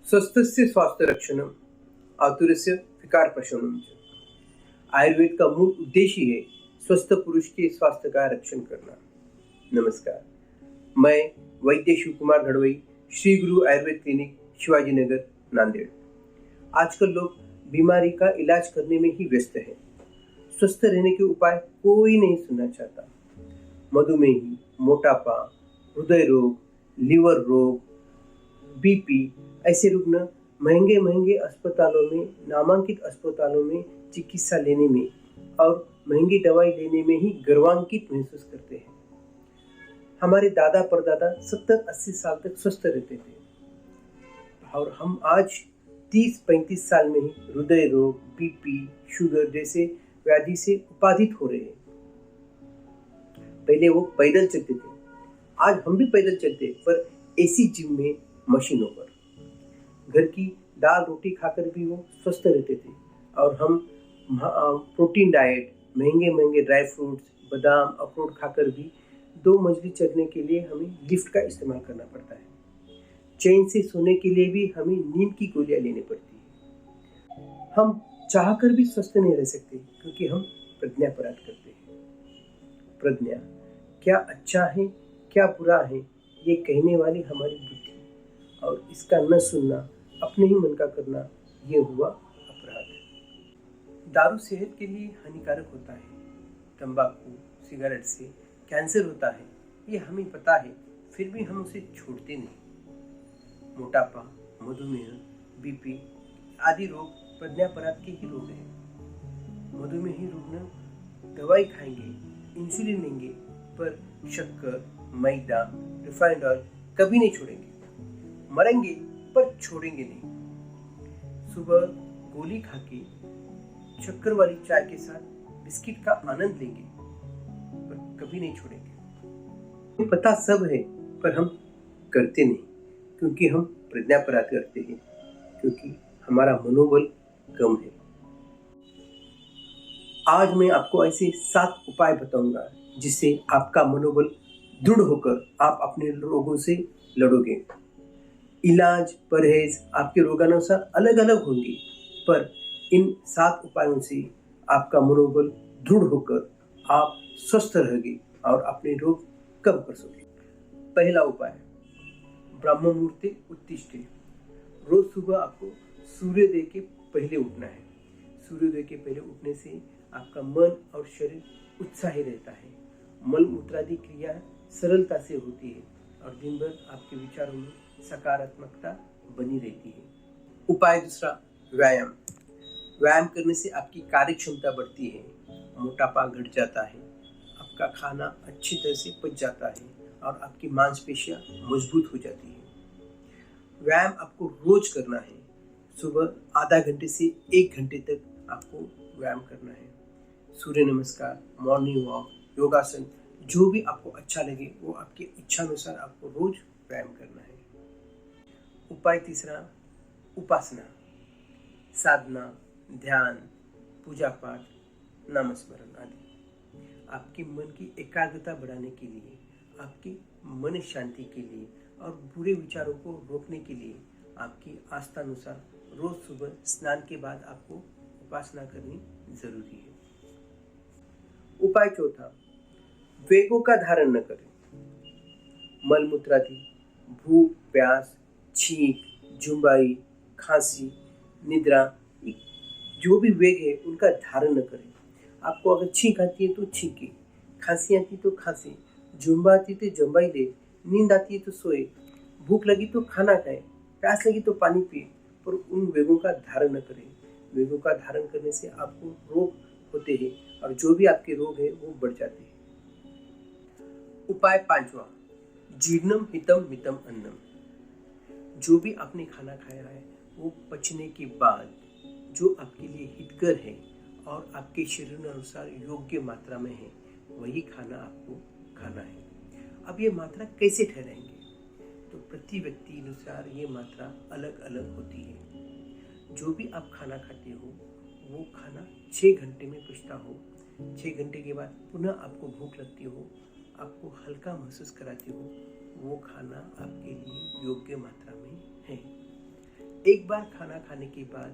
स्वस्थस्य स्वास्थ्य रक्षणम आतुरस्य विकार प्रशमनम। आयुर्वेद का मूल उद्देश्य है स्वस्थ पुरुष के स्वास्थ्य का रक्षण करना। नमस्कार, मैं वैद्य शिव कुमार घड़वई, श्री गुरु आयुर्वेद क्लिनिक, शिवाजी नगर, नांदेड़। आजकल लोग बीमारी का इलाज करने में ही व्यस्त हैं। स्वस्थ रहने के उपाय कोई नहीं सुनना चाहता। मधुमेही, मोटापा, हृदय रोग, लीवर रोग, बीपी ऐसे रुग्ण महंगे महंगे अस्पतालों में, नामांकित अस्पतालों में चिकित्सा लेने में और महंगी दवाई लेने में ही गर्वान्वित महसूस करते हैं। हमारे दादा परदादा 70-80 साल तक स्वस्थ रहते थे और हम आज 30-35 साल में ही हृदय रोग, बीपी, शुगर जैसे व्याधि से उपाधित हो रहे हैं। पहले वो पैदल चलते थे, आज हम भी पैदल चलते, पर ऐसी जिम में, मशीनों पर। घर की दाल रोटी खाकर भी वो स्वस्थ रहते थे और हम प्रोटीन डाइट, महंगे महंगे ड्राई फ्रूट्स, बादाम, अखरोट खाकर भी 2 मंजिल चढ़ने के लिए हमें लिफ्ट का इस्तेमाल करना पड़ता है। चैन से सोने के लिए भी हमें नींद की गोलियां लेनी पड़ती है। हम चाहकर भी स्वस्थ नहीं रह सकते क्योंकि हम प्रज्ञापराध करते हैं। प्रज्ञा क्या अच्छा है, क्या बुरा है, ये कहने वाली हमारी बुद्धि, और इसका न सुनना, अपने ही मन का करना, ये हुआ अपराध। दारू सेहत के लिए हानिकारक होता है। तंबाकू, सिगरेट से कैंसर होता है, ये हमें पता है, फिर भी हम उसे छोड़ते नहीं। मोटापा, मधुमेह, बीपी आदि रोग प्रज्ञापराध के ही रोग हैं। मधुमेही रुग्ण दवाई खाएंगे, इंसुलिन लेंगे, पर शक्कर, मैदा, रिफाइंड ऑयल कभी नहीं छोड़ेंगे। मरेंगे पर छोड़ेंगे नहीं। सुबह गोली खाके शक्कर वाली चाय के साथ बिस्किट का आनंद लेंगे, पर कभी नहीं छोड़ेंगे। पता सब है, पर हम करते नहीं क्योंकि हम प्रज्ञापराध करते हैं, क्योंकि हमारा मनोबल कम है। आज मैं आपको ऐसे 7 उपाय बताऊंगा जिससे आपका मनोबल दृढ़ होकर आप अपने रोगों से लड़ोगे। इलाज, परहेज आपके रोगानुसार अलग अलग होंगे, पर इन 7 उपायों से आपका मनोबल दृढ़ होकर आप स्वस्थ रहेंगे और अपने रोग कम कर सकेंगे। पहला उपाय, ब्रह्म मुहूर्ते उत्तिष्ठे। रोज सुबह आपको सूर्योदय के पहले उठना है। सूर्योदय के पहले उठने से आपका मन और शरीर उत्साही रहता है। मल मूत्रादि क्रिया सरलता से होती है और दिन भर आपके विचारों में सकारात्मकता बनी रहती है। उपाय दूसरा, व्यायाम। व्यायाम करने से आपकी कार्य क्षमता बढ़ती है, मोटापा घट जाता है, आपका खाना अच्छी तरह से पच जाता है और आपकी मांसपेशियां मजबूत हो जाती है। व्यायाम आपको रोज करना है। सुबह आधा घंटे से 1 घंटे तक आपको व्यायाम करना है। सूर्य नमस्कार, मॉर्निंग वॉक, योगासन, जो भी आपको अच्छा लगे वो आपकी इच्छा अनुसार आपको रोज व्यायाम करना है। उपाय तीसरा, उपासना, साधना, ध्यान, पूजा पाठ, नामस्मरण आदि। आपके मन की एकाग्रता बढ़ाने के लिए, आपकी मन शांति के लिए और बुरे विचारों को रोकने के लिए आपकी आस्था अनुसार रोज सुबह स्नान के बाद आपको उपासना करनी जरूरी है। उपाय चौथा, वेगों का धारण न करें। मलमूत्रादि, भूख, प्यास, छींक, जुम्बाई, खांसी, निद्रा, जो भी वेग है उनका धारण न करें। आपको अगर छींक आती है तो छींके, खांसी आती तो खांसी, जुम्बा आती तो जुम्बाई ले, नींद आती है तो सोए, भूख लगी तो खाना खाए, प्यास लगी तो पानी पिए, पर उन वेगों का धारण न करें। वेगों का धारण करने से आपको रोग होते हैं और जो भी आपके रोग है वो बढ़ जाते हैं। उपाय पांचवा, जीर्णम हितम मितम अन्नम। जो भी आपने खाना खाया है वो पचने के बाद जो आपके लिए हितकर है और आपके शरीर अनुसार योग्य मात्रा में है, वही खाना आपको खाना है। अब ये मात्रा कैसे ठहराएंगे? तो प्रति व्यक्ति अनुसार ये मात्रा अलग अलग होती है। जो भी आप खाना खाते हो वो खाना 6 घंटे में पचता हो, 6 घंटे के बाद पुनः आपको भूख लगती हो, आपको हल्का महसूस कराती हो, वो खाना आपके लिए योग्य मात्रा में है। एक बार खाना खाने के बाद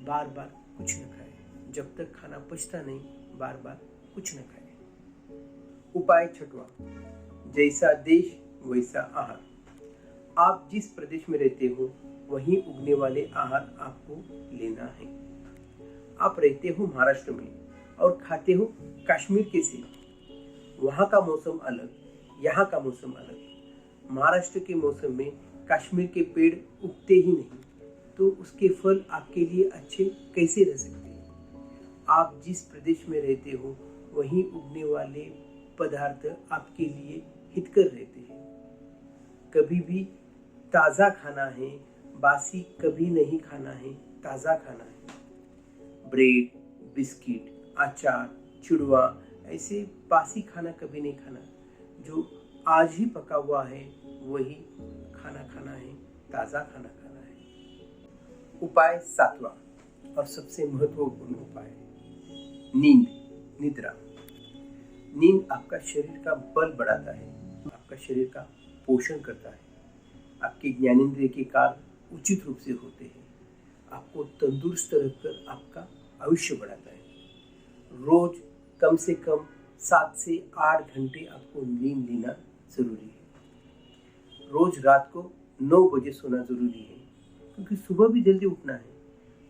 बार बार कुछ न खाएं। जब तक खाना पचता नहीं, बार बार कुछ न खाएं। उपाय छठवां, जैसा देश वैसा आहार। आप जिस प्रदेश में रहते हो वहीं उगने वाले आहार आपको लेना है। आप रहते हो महाराष्ट्र में और खाते हो कश्मीर के सेब। वहाँ का मौसम अलग, यहाँ का मौसम अलग। महाराष्ट्र के मौसम में कश्मीर के पेड़ उगते ही नहीं, तो उसके फल आपके लिए अच्छे कैसे रह सकते हैं। आप जिस प्रदेश में रहते हो वहीं उगने वाले पदार्थ आपके लिए हितकर रहते हैं। कभी भी ताज़ा खाना है, बासी कभी नहीं खाना है, ताज़ा खाना है। ब्रेड, बिस्किट, अचार, चिड़वा ऐसे बासी खाना कभी नहीं खाना। जो आज ही पका हुआ है वही खाना खाना है, ताज़ा खाना खाना है। उपाय सातवां और सबसे महत्वपूर्ण उपाय, नींद, निद्रा। नींद आपका शरीर का बल बढ़ाता है, आपका शरीर का पोषण करता है, आपके ज्ञानेंद्रिय के कार्य उचित रूप से होते हैं, आपको तंदुरुस्त रखकर आपका आयुष्य बढ़ाता है। रोज कम से कम 7 से 8 घंटे आपको नींद लेना जरूरी है। रोज रात को 9 बजे सोना जरूरी है, क्योंकि सुबह भी जल्दी उठना है।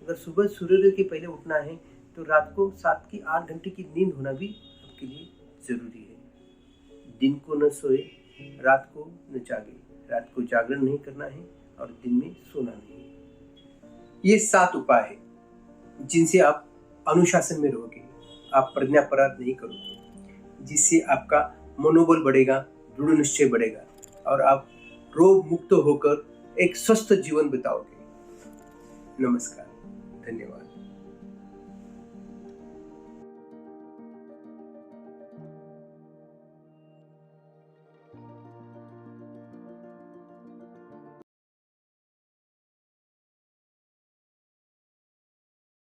अगर सुबह सूर्योदय के पहले उठना है तो रात को 7 की 8 घंटे की नींद होना भी आपके लिए जरूरी है। दिन को न सोए, रात को न जागे। रात को जागरण नहीं करना है और दिन में सोना नहीं है। ये 7 उपाय है जिनसे आप अनुशासन में रहोगे, आप प्रज्ञापराध नहीं करोगे, जिससे आपका मनोबल बढ़ेगा, दृढ़ निश्चय बढ़ेगा और आप रोग मुक्त होकर एक स्वस्थ जीवन बिताओगे। नमस्कार, धन्यवाद।